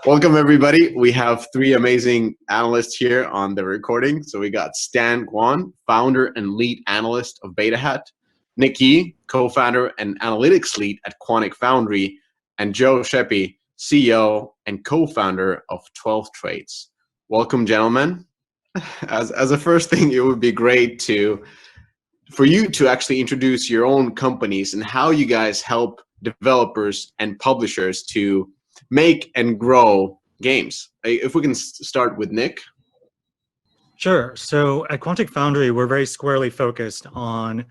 Welcome, everybody. We have three amazing analysts here on the recording. So we got Stan Kwon, founder and lead analyst of BetaHat, Nick Yee, co-founder and analytics lead at Quantic Foundry, and Joe Schaeppi, CEO and co-founder of 12 Trades. Welcome, gentlemen. As a first thing, it would be great for you to actually introduce your own companies and how you guys help developers and publishers to make and grow games. If we can start with Nick. Sure. So at Quantic Foundry, we're very squarely focused on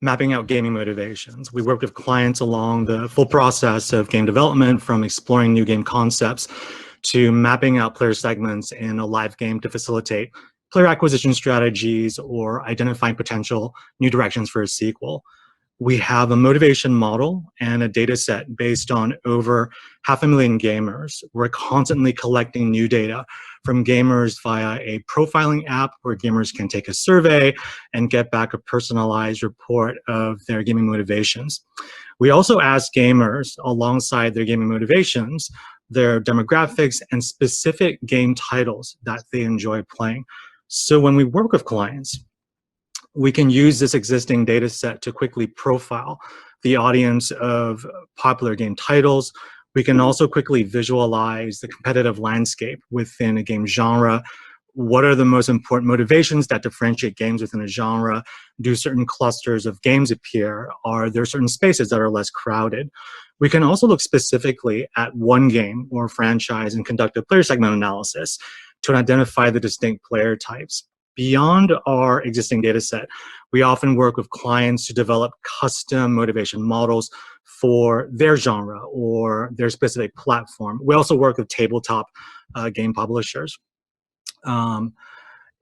mapping out gaming motivations. We work with clients along the full process of game development, from exploring new game concepts to mapping out player segments in a live game to facilitate player acquisition strategies or identifying potential new directions for a sequel. We have a motivation model and a data set based on over 500,000 gamers. We're constantly collecting new data from gamers via a profiling app where gamers can take a survey and get back a personalized report of their gaming motivations. We also ask gamers, alongside their gaming motivations, their demographics and specific game titles that they enjoy playing. So when we work with clients, we can use this existing data set to quickly profile the audience of popular game titles. We can also quickly visualize the competitive landscape within a game genre. What are the most important motivations that differentiate games within a genre? Do certain clusters of games appear? Are there certain spaces that are less crowded? We can also look specifically at one game or franchise and conduct a player segment analysis to identify the distinct player types. Beyond our existing data set, we often work with clients to develop custom motivation models for their genre or their specific platform. We also work with tabletop game publishers. And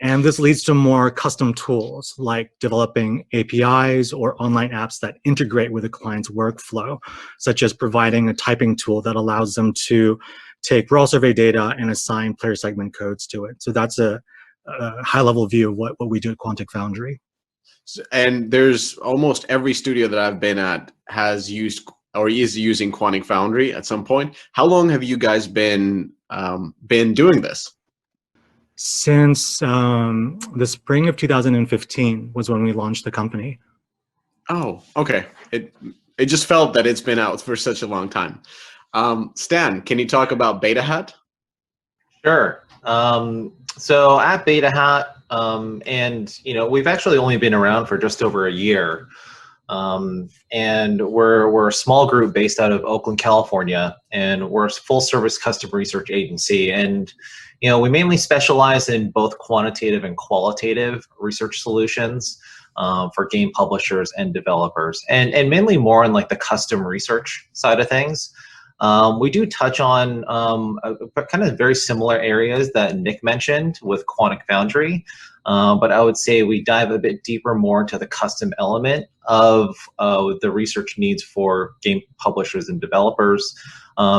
this leads to more custom tools like developing APIs or online apps that integrate with a client's workflow, such as providing a typing tool that allows them to take raw survey data and assign player segment codes to it. So that's a high-level view of what we do at Quantic Foundry. And there's almost every studio that I've been at has used or is using Quantic Foundry at some point. How long have you guys been doing this? Since the spring of 2015 was when we launched the company. Oh, okay. It just felt that it's been out for such a long time. Stan, can you talk about BetaHat? Sure. So at BetaHat, and we've actually only been around for just over a year, and we're a small group based out of Oakland, California, and we're a full-service custom research agency. And we mainly specialize in both quantitative and qualitative research solutions for game publishers and developers, and mainly more on like the custom research side of things. We do touch on kind of very similar areas that Nick mentioned with Quantic Foundry, but I would say we dive a bit deeper more into the custom element of the research needs for game publishers and developers.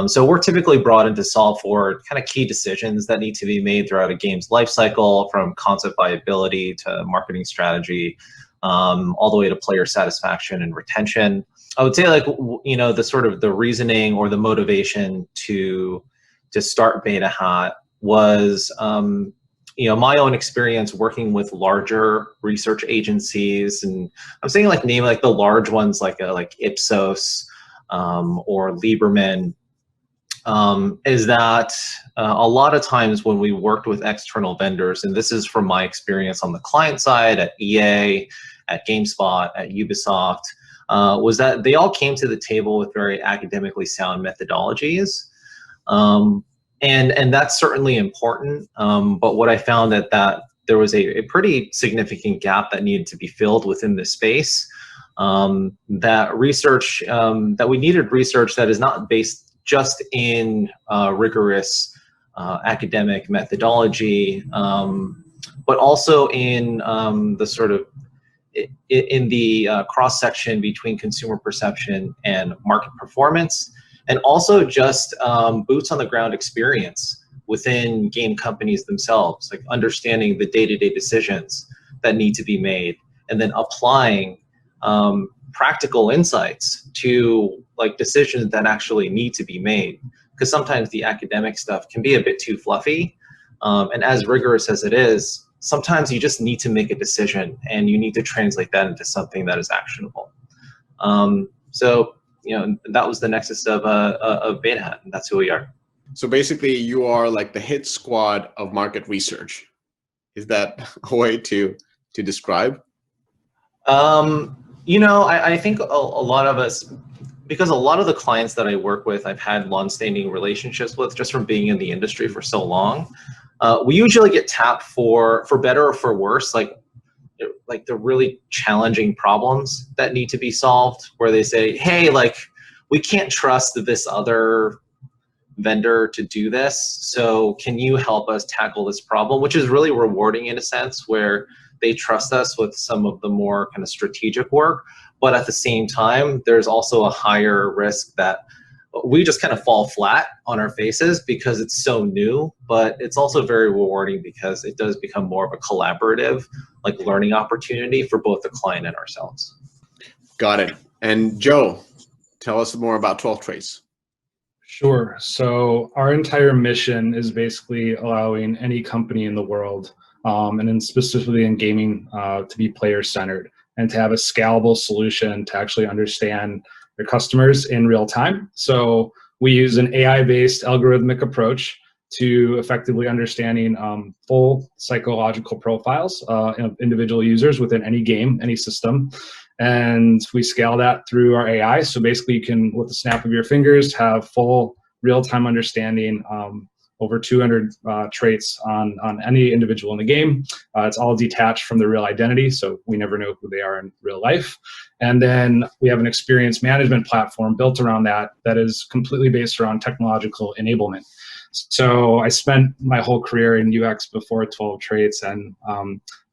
So we're typically brought in to solve for kind of key decisions that need to be made throughout a game's life cycle, from concept viability to marketing strategy, all the way to player satisfaction and retention. I would say, like, the sort of the reasoning or the motivation to start BetaHat was, my own experience working with larger research agencies, and I'm saying name the large ones like Ipsos or Lieberman. Is that a lot of times when we worked with external vendors, and this is from my experience on the client side at EA, at GameSpot, at Ubisoft, was that they all came to the table with very academically sound methodologies. And that's certainly important. But what I found that there was a pretty significant gap that needed to be filled within this space. That research, that we needed research that is not based just in rigorous academic methodology, but also in the sort of in the cross-section between consumer perception and market performance, and also just boots on the ground experience within game companies themselves, like understanding the day-to-day decisions that need to be made, and then applying practical insights to decisions that actually need to be made. because sometimes the academic stuff can be a bit too fluffy. And as rigorous as it is, sometimes you just need to make a decision and you need to translate that into something that is actionable. So, that was the nexus of BetaHat, and that's who we are. So basically, you are like the hit squad of market research. Is that a way to describe? I think a lot of us, because a lot of the clients that I work with, I've had long-standing relationships with just from being in the industry for so long. We usually get tapped for better or for worse, like the really challenging problems that need to be solved, where they say, hey, like, we can't trust this other vendor to do this, so can you help us tackle this problem, which is really rewarding in a sense, where they trust us with some of the more kind of strategic work, but at the same time, there's also a higher risk that we just kind of fall flat on our faces because it's so new, but it's also very rewarding because it does become more of a collaborative, like, learning opportunity for both the client and ourselves. Got it. And Joe, tell us more about 12 Traits. Sure. So our entire mission is basically allowing any company in the world, and then specifically in gaming, to be player-centered and to have a scalable solution to actually understand their customers in real time. So we use an AI-based algorithmic approach to effectively understanding full psychological profiles of individual users within any game, any system. And we scale that through our AI. So basically you can, with the snap of your fingers, have full real-time understanding, over 200 traits on any individual in the game. It's all detached from the real identity, so we never know who they are in real life. And then we have an experience management platform built around that is completely based around technological enablement. So I spent my whole career in UX before 12 Traits, and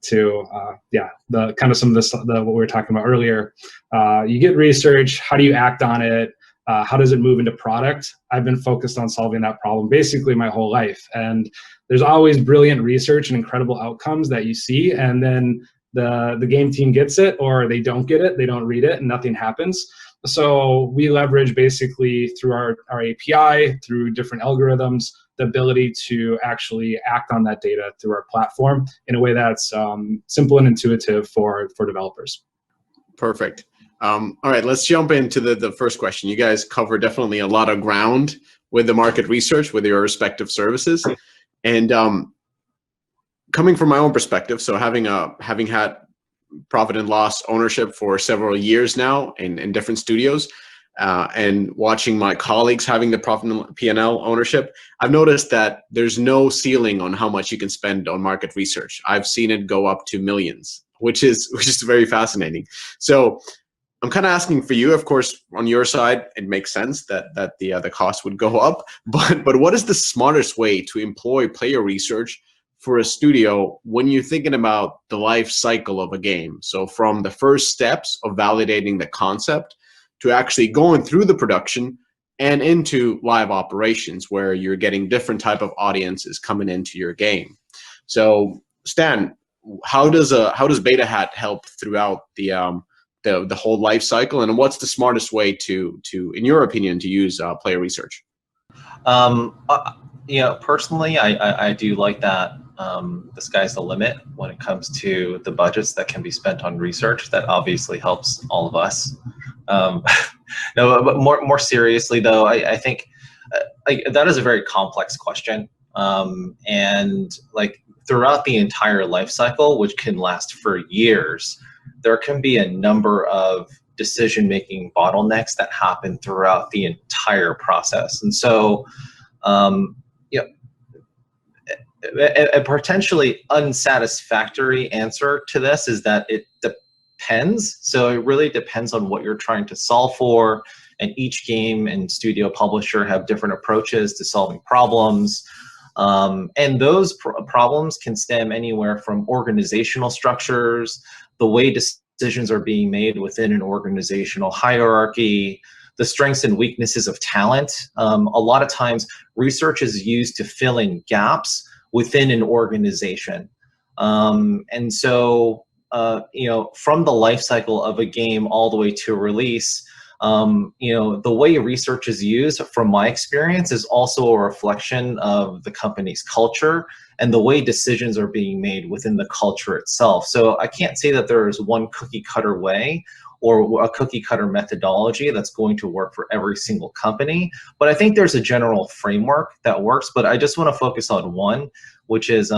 the kind of some of what we were talking about earlier. You get research, how do you act on it? How does it move into product? I've been focused on solving that problem basically my whole life. And there's always brilliant research and incredible outcomes that you see, and then the game team gets it, or they don't get it, they don't read it, and nothing happens. So we leverage basically through our API, through different algorithms, the ability to actually act on that data through our platform in a way that's simple and intuitive for developers. Perfect. All right, let's jump into the first question. You guys cover definitely a lot of ground with the market research with your respective services. And coming from my own perspective, so having had profit and loss ownership for several years now in different studios, and watching my colleagues having the profit and P&L ownership, I've noticed that there's no ceiling on how much you can spend on market research. I've seen it go up to millions, which is very fascinating. So I'm kind of asking for you, of course, on your side, it makes sense that the cost would go up, but what is the smartest way to employ player research for a studio when you're thinking about the life cycle of a game? So from the first steps of validating the concept to actually going through the production and into live operations where you're getting different type of audiences coming into your game. So Stan, how does BetaHat help throughout the whole life cycle, and what's the smartest way to in your opinion, to use player research? Personally, I do like that the sky's the limit when it comes to the budgets that can be spent on research. That obviously helps all of us. No, but more seriously though, I think that is a very complex question, and like throughout the entire life cycle, which can last for years, there can be a number of decision-making bottlenecks that happen throughout the entire process. And so, a potentially unsatisfactory answer to this is that it depends. So it really depends on what you're trying to solve for, and each game and studio publisher have different approaches to solving problems. And those problems can stem anywhere from organizational structures, the way decisions are being made within an organizational hierarchy, the strengths and weaknesses of talent. A lot of times research is used to fill in gaps within an organization. And so, from the life cycle of a game all the way to release, The way research is used, from my experience, is also a reflection of the company's culture and the way decisions are being made within the culture itself. So I can't say that there is one cookie cutter way or a cookie cutter methodology that's going to work for every single company. But I think there's a general framework that works, but I just want to focus on one, which is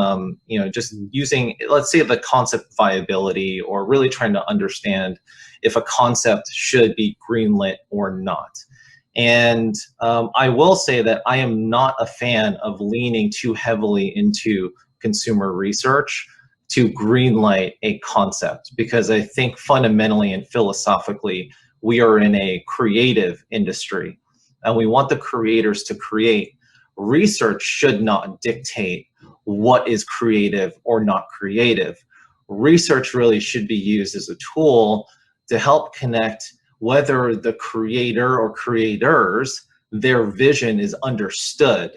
just using, let's say, the concept viability, or really trying to understand if a concept should be greenlit or not. And I will say that I am not a fan of leaning too heavily into consumer research to greenlight a concept, because I think fundamentally and philosophically, we are in a creative industry and we want the creators to create. Research should not dictate what is creative or not creative. Research really should be used as a tool to help connect whether the creator or creators, their vision is understood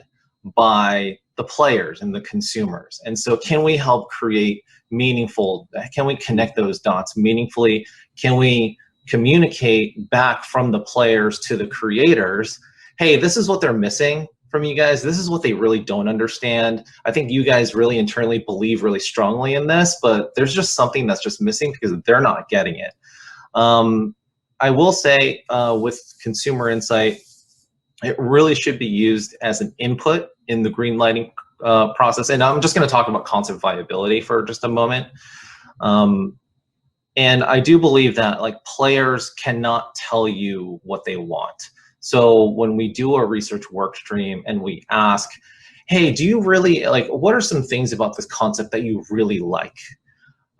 by the players and the consumers. And so can we help create meaningful, can we connect those dots meaningfully? Can we communicate back from the players to the creators, hey, this is what they're missing from you guys. This is what they really don't understand. I think you guys really internally believe really strongly in this, but there's just something that's just missing because they're not getting it. I will say with consumer insight, it really should be used as an input in the greenlighting process. And I'm just going to talk about concept viability for just a moment. And I do believe that players cannot tell you what they want. So when we do a research work stream and we ask, hey, do you really what are some things about this concept that you really like?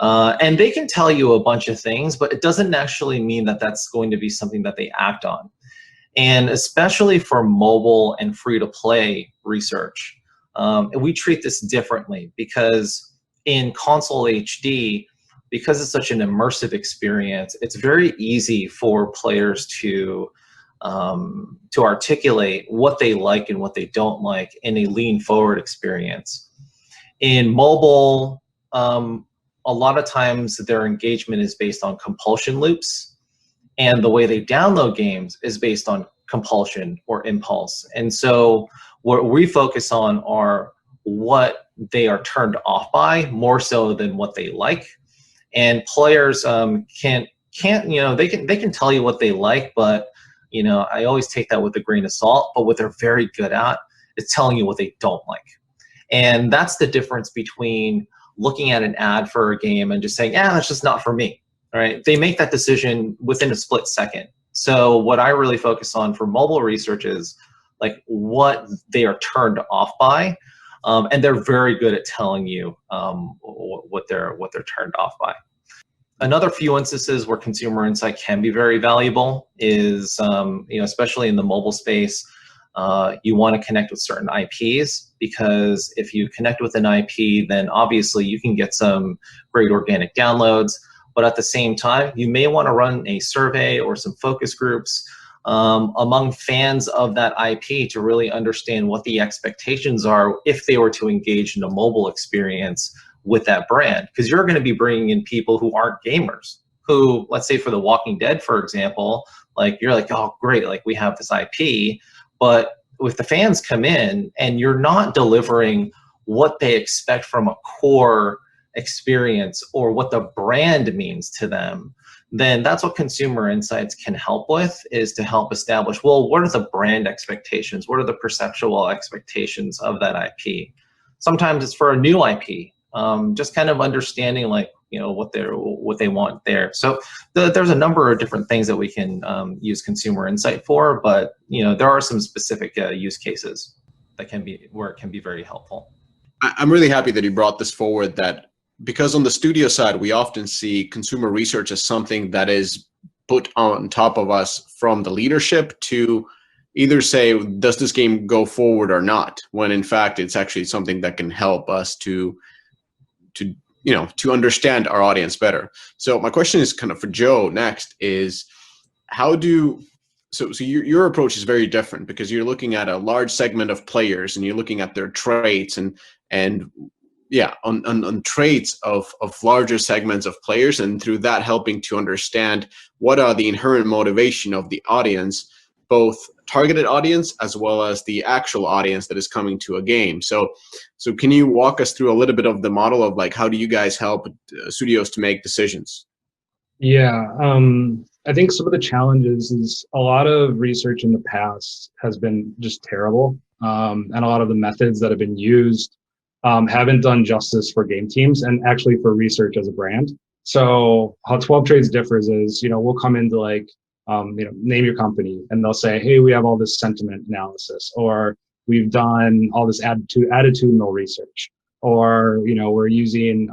And they can tell you a bunch of things, but it doesn't actually mean that that's going to be something that they act on. And especially for mobile and free-to-play research, we treat this differently, because in console HD, because it's such an immersive experience, it's very easy for players to articulate what they like and what they don't like in a lean-forward experience. In mobile, a lot of times their engagement is based on compulsion loops, and the way they download games is based on compulsion or impulse. And so what we focus on are what they are turned off by, more so than what they like. And players they can tell you what they like, but I always take that with a grain of salt. But what they're very good at is telling you what they don't like. And that's the difference between looking at an ad for a game and just saying, yeah, that's just not for me. All right, they make that decision within a split second. So what I really focus on for mobile research is what they are turned off by, and they're very good at telling you what they're turned off by. Another few instances where consumer insight can be very valuable is, especially in the mobile space, you want to connect with certain IPs, because if you connect with an IP, then obviously you can get some great organic downloads. But at the same time, you may want to run a survey or some focus groups among fans of that IP to really understand what the expectations are if they were to engage in a mobile experience with that brand. Because you're going to be bringing in people who aren't gamers, who, let's say for The Walking Dead, for example, you're like, oh, great, we have this IP. But if the fans come in and you're not delivering what they expect from a core experience or what the brand means to them, then that's what consumer insights can help with, is to help establish, well, what are the brand expectations? What are the perceptual expectations of that IP? Sometimes it's for a new IP, just kind of understanding what they want there. So there's a number of different things that we can use consumer insight for, but there are some specific use cases that can be where it can be very helpful. I'm really happy that you brought this forward, because on the studio side, we often see consumer research as something that is put on top of us from the leadership to either say, does this game go forward or not, when in fact it's actually something that can help us to understand our audience better. So my question is kind of for Joe next is, so your approach is very different, because you're looking at a large segment of players and you're looking at their traits and on traits of larger segments of players, and through that helping to understand what are the inherent motivation of the audience, both targeted audience as well as the actual audience that is coming to a game. So can you walk us through a little bit of the model of like, how do you guys help studios to make decisions? Yeah, I think some of the challenges is a lot of research in the past has been just terrible, and a lot of the methods that have been used haven't done justice for game teams and actually for research as a brand. So how 12 Trades differs is, we'll come into like, name your company, and they'll say, hey, we have all this sentiment analysis, or we've done all this attitudinal research, or, we're using,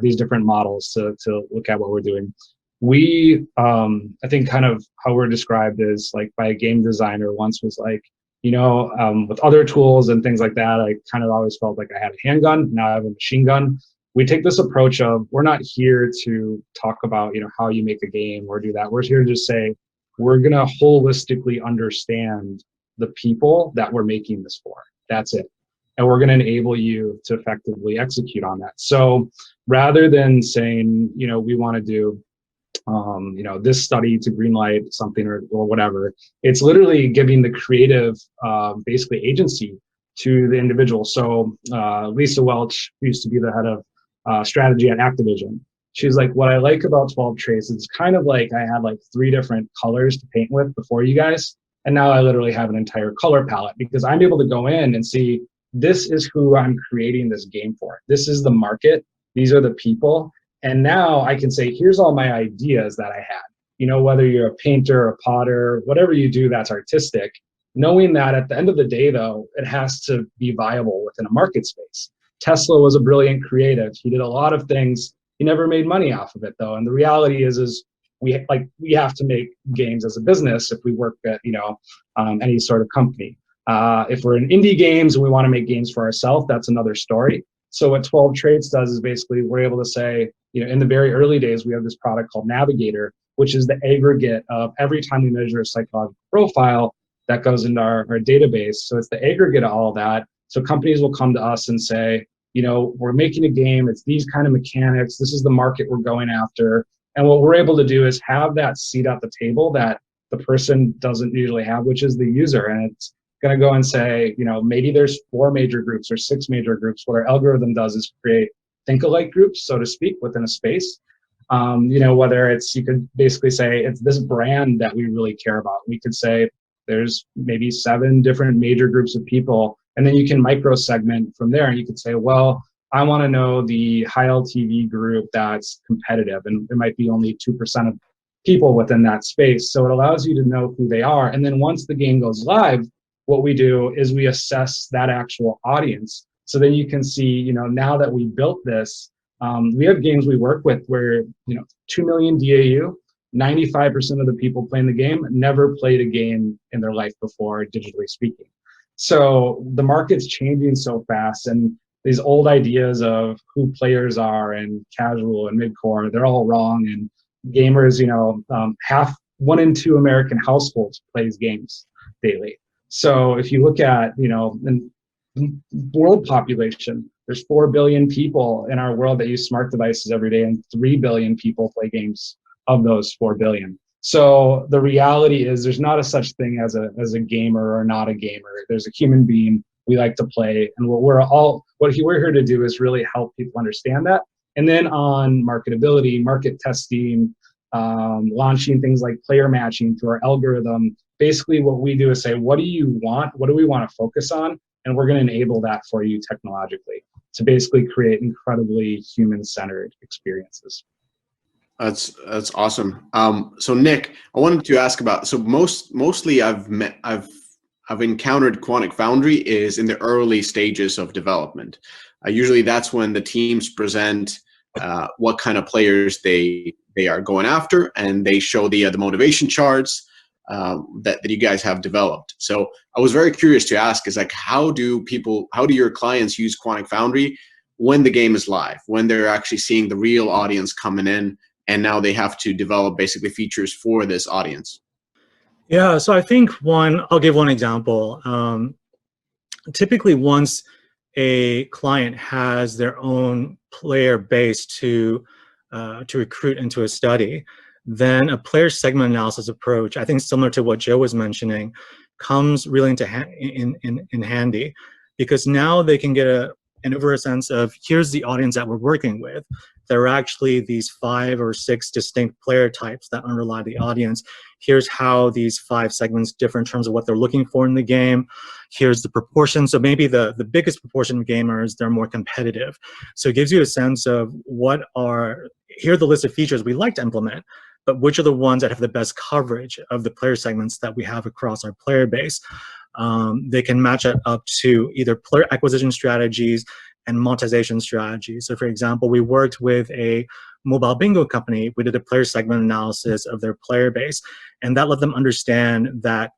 these different models to look at what we're doing. We, I think kind of how we're described is like by a game designer once was like, with other tools and things like that, I kind of always felt like I had a handgun. Now I have a machine gun. We take this approach of, we're not here to talk about, how you make a game or do that. We're here to just say, we're going to holistically understand the people that we're making this for. That's it. And we're going to enable you to effectively execute on that. So rather than saying, we want to do, this study to greenlight something or whatever, it's literally giving the creative, basically agency to the individual. So Lisa Welch, who used to be the head of strategy at Activision, she's like, what I like about 12 Trades, it's kind of like I had like 3 different colors to paint with before you guys. And now I literally have an entire color palette because I'm able to go in and see, this is who I'm creating this game for. This is the market. These are the people. And now I can say, here's all my ideas that I had. Whether you're a painter, a potter, whatever you do that's artistic, knowing that at the end of the day, though, it has to be viable within a market space. Tesla was a brilliant creative. He did a lot of things. He never made money off of it, though. And the reality is we have to make games as a business if we work at, any sort of company. If we're in indie games and we want to make games for ourselves, that's another story. So what 12 Trades does is basically we're able to say, in the very early days, we have this product called Navigator, which is the aggregate of every time we measure a psychological profile that goes into our database. So it's the aggregate of all of that. So companies will come to us and say, we're making a game. It's these kind of mechanics. This is the market we're going after. And what we're able to do is have that seat at the table that the person doesn't usually have, which is the user. And it's going to go and say, maybe there's 4 major groups or 6 major groups. What our algorithm does is create think-alike groups, so to speak, within a space. Whether it's, you could basically say it's this brand that we really care about. We could say there's maybe 7 different major groups of people, and then you can micro segment from there. And you could say, well, I want to know the high LTV group that's competitive, and it might be only 2% of people within that space. So it allows you to know who they are. And then once the game goes live, what we do is we assess that actual audience. So then you can see, now that we built this, we have games we work with where, 2 million DAU, 95% of the people playing the game never played a game in their life before, digitally speaking. So the market's changing so fast, and these old ideas of who players are and casual and mid-core, they're all wrong. And gamers, 1 in 2 American households plays games daily. So if you look at, the world population, there's 4 billion people in our world that use smart devices every day, and 3 billion people play games of those 4 billion. So the reality is there's not a such thing as a gamer or not a gamer. There's a human being. We like to play, and what we're here to do is really help people understand that. And then on marketability, market testing, launching things like player matching through our algorithm. Basically what we do is say, what do you want? What do we want to focus on? And we're going to enable that for you technologically to basically create incredibly human-centered experiences. That's awesome. So Nick, I wanted to ask about, so mostly I've encountered Quantic Foundry is in the early stages of development. Usually that's when the teams present what kind of players they are going after, and they show the motivation charts that you guys have developed. So I was very curious to ask is like, how do your clients use Quantic Foundry when the game is live, when they're actually seeing the real audience coming in, and now they have to develop basically features for this audience? Yeah, so I think I'll give one example. Typically once a client has their own player base to recruit into a study, then a player segment analysis approach, I think similar to what Joe was mentioning, comes really in handy, because now they can get an overall sense of, here's the audience that we're working with. There are actually these 5 or 6 distinct player types that underlie the audience. Here's how these 5 segments differ in terms of what they're looking for in the game. Here's the proportion. So maybe the biggest proportion of gamers, they're more competitive. So it gives you a sense of here are the list of features we like to implement, but which are the ones that have the best coverage of the player segments that we have across our player base. They can match it up to either player acquisition strategies and monetization strategies. So for example, we worked with a mobile bingo company. We did a player segment analysis of their player base, and that let them understand that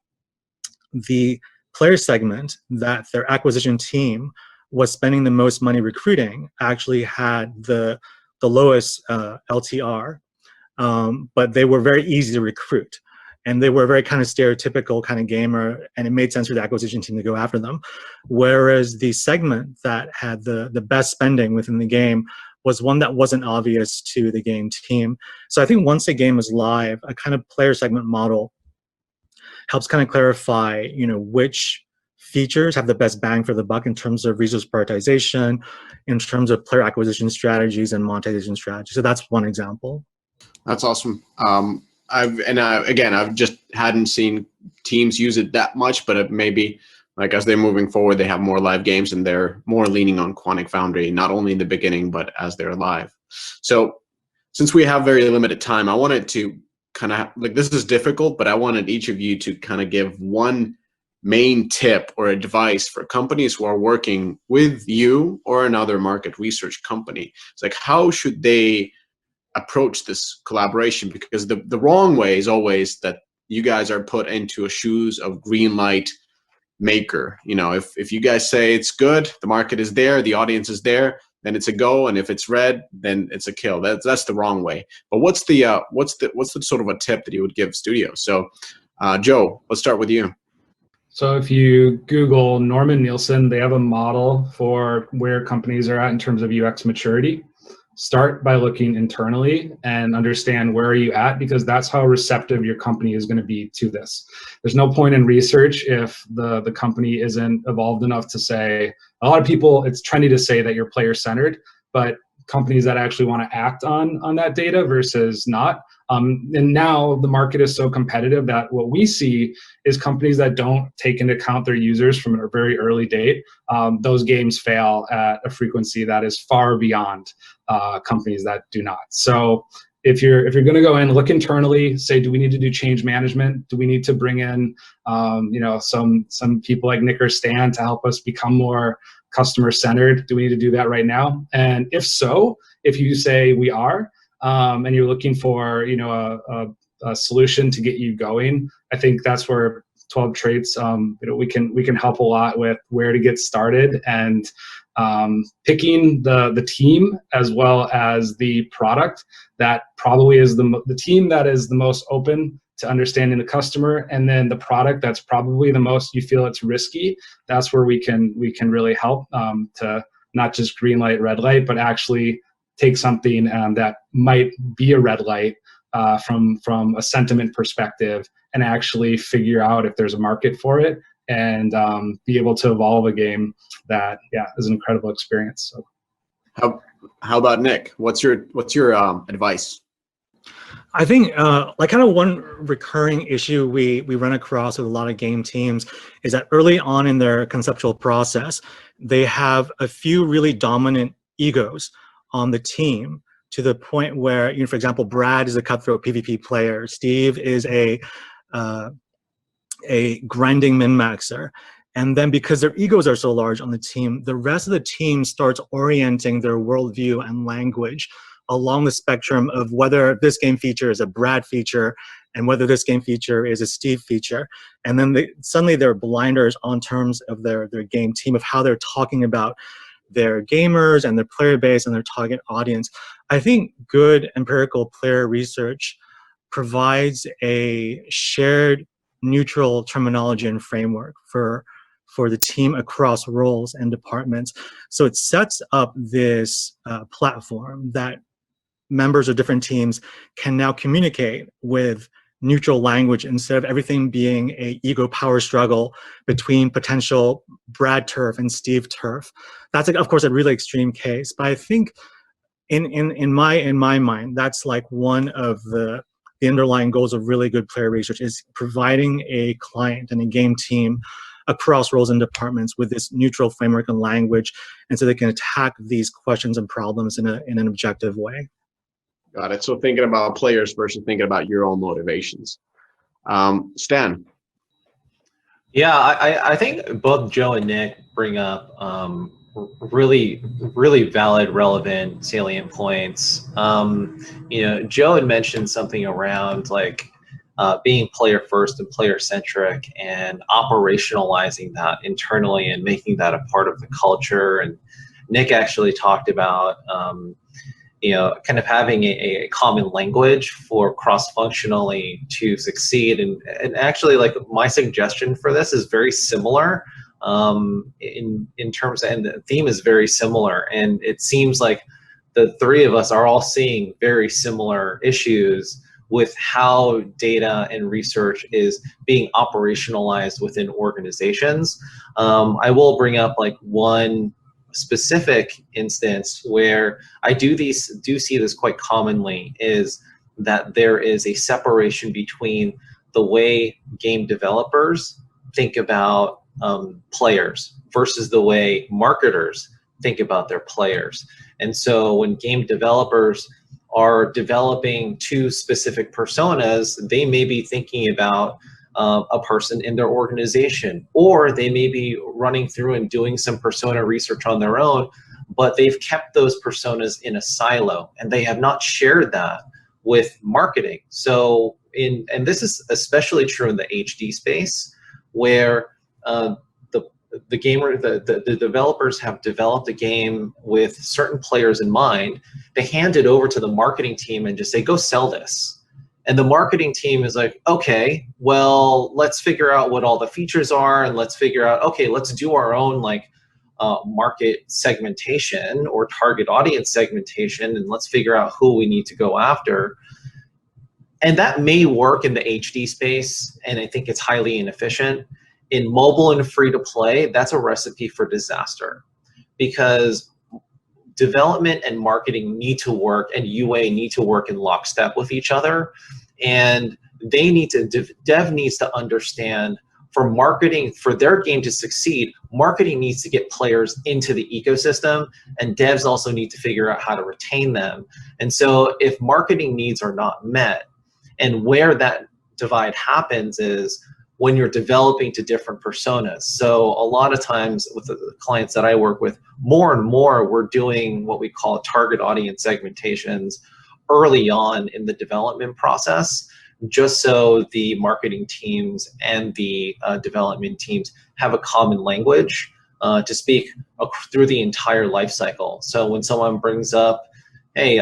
the player segment that their acquisition team was spending the most money recruiting actually had the lowest LTR, but they were very easy to recruit. And they were a very kind of stereotypical kind of gamer, and it made sense for the acquisition team to go after them. Whereas the segment that had the best spending within the game was one that wasn't obvious to the game team. So I think once the game is live, a kind of player segment model helps kind of clarify, which features have the best bang for the buck in terms of resource prioritization, in terms of player acquisition strategies and monetization strategies. So that's one example. That's awesome. I've just hadn't seen teams use it that much, but maybe like as they're moving forward, they have more live games and they're more leaning on Quantic Foundry, not only in the beginning, but as they're live. So since we have very limited time, I wanted to kind of, this is difficult, but I wanted each of you to kind of give one main tip or advice for companies who are working with you or another market research company. It's like, how should they approach this collaboration? Because the wrong way is always that you guys are put into a shoes of green light maker. If you guys say it's good, the market is there, the audience is there, then it's a go, and if it's red, then it's a kill. That's the wrong way. But what's the sort of a tip that you would give studios? So Joe, let's start with you. So if you Google Norman Nielsen, they have a model for where companies are at in terms of UX maturity. Start by looking internally and understand where are you at, because that's how receptive your company is going to be to this. There's no point in research if the company isn't evolved enough to say, a lot of people, it's trendy to say that you're player-centered, but companies that actually want to act on that data versus not. And now the market is so competitive that what we see is companies that don't take into account their users from a very early date. Those games fail at a frequency that is far beyond companies that do not. So if you're going to go in, look internally, say, do we need to do change management? Do we need to bring in some people like Nick or Stan to help us become more customer centered? Do we need to do that right now? And if so, if you say we are, and you're looking for a solution to get you going, I think that's where 12 Traits we can help a lot with where to get started, and picking the team as well as the product that probably is the team that is the most open to understanding the customer, and then the product that's probably the most you feel it's risky. That's where we can really help to not just green light, red light, but actually take something that might be a red light from a sentiment perspective, and actually figure out if there's a market for it, and be able to evolve a game that is an incredible experience. So, how about Nick? What's your advice? I think like kind of one recurring issue we run across with a lot of game teams is that early on in their conceptual process, they have a few really dominant egos on the team, to the point where, for example, Brad is a cutthroat PvP player, Steve is a grinding min-maxer. And then because their egos are so large on the team, the rest of the team starts orienting their worldview and language along the spectrum of whether this game feature is a Brad feature and whether this game feature is a Steve feature. And then suddenly there are blinders on terms of their game team, of how they're talking about their gamers and their player base and their target audience. I think good empirical player research provides a shared neutral terminology and framework for for the team across roles and departments. So it sets up this platform that members of different teams can now communicate with neutral language instead of everything being a ego power struggle between potential Brad Turf and Steve Turf. That's, of course, a really extreme case, but I think in my mind, that's like one of the underlying goals of really good player research, is providing a client and a game team across roles and departments with this neutral framework and language, and so they can attack these questions and problems in an objective way. Got it. So thinking about players versus thinking about your own motivations. Stan. Yeah, I think both Joe and Nick bring up really valid, relevant, salient points. Joe had mentioned something around like being player first and player centric and operationalizing that internally and making that a part of the culture. And Nick actually talked about kind of having a common language for cross-functionally to succeed. And actually, like, my suggestion for this is very similar in terms of, and the theme is very similar. And it seems like the three of us are all seeing very similar issues with how data and research is being operationalized within organizations. I will bring up like one specific instance where I do see this quite commonly, is that there is a separation between the way game developers think about players versus the way marketers think about their players. And so when game developers are developing two specific personas, they may be thinking about a person in their organization, or they may be running through and doing some persona research on their own, but they've kept those personas in a silo and they have not shared that with marketing. So and this is especially true in the HD space, where the developers have developed a game with certain players in mind. They hand it over to the marketing team and just say, go sell this. And the marketing team is like, okay, well, let's figure out what all the features are, and let's figure out, okay, let's do our own like market segmentation or target audience segmentation, and let's figure out who we need to go after. And that may work in the HD space, and I think it's highly inefficient. In mobile and free to play, that's a recipe for disaster, because development and marketing need to work, and UA need to work in lockstep with each other. And they need to, dev needs to understand, for marketing, for their game to succeed, marketing needs to get players into the ecosystem, and devs also need to figure out how to retain them. And so if marketing needs are not met, and where that divide happens is when you're developing to different personas. So a lot of times with the clients that I work with, more and more we're doing what we call target audience segmentations early on in the development process, just so the marketing teams and the development teams have a common language to speak through the entire life cycle. So when someone brings up, hey,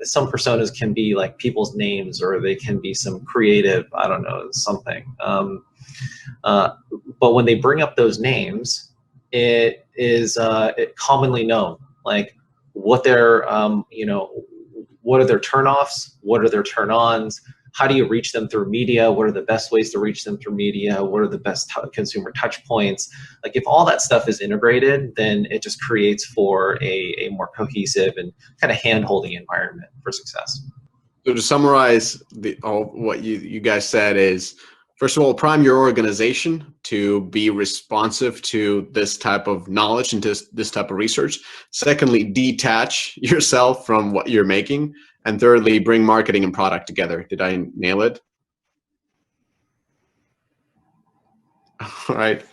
some personas can be like people's names, or they can be some creative, I don't know, something. But when they bring up those names, it is commonly known, like what their, what are their turnoffs, what are their turn-ons, how do you reach them through media, what are the best ways to reach them through media, what are the best consumer touch points. Like if all that stuff is integrated, then it just creates for a more cohesive and kind of hand-holding environment for success. So to summarize what you guys said is, first of all, prime your organization to be responsive to this type of knowledge and to this type of research. Secondly, detach yourself from what you're making. And thirdly, bring marketing and product together. Did I nail it? All right.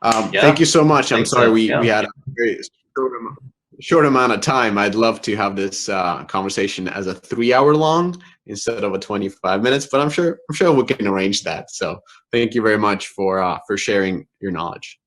Yeah. Thank you so much. I'm sorry we yeah. had a very short amount of time. I'd love to have this conversation as a 3-hour long instead of a 25 minutes, but I'm sure we can arrange that. So thank you very much for sharing your knowledge.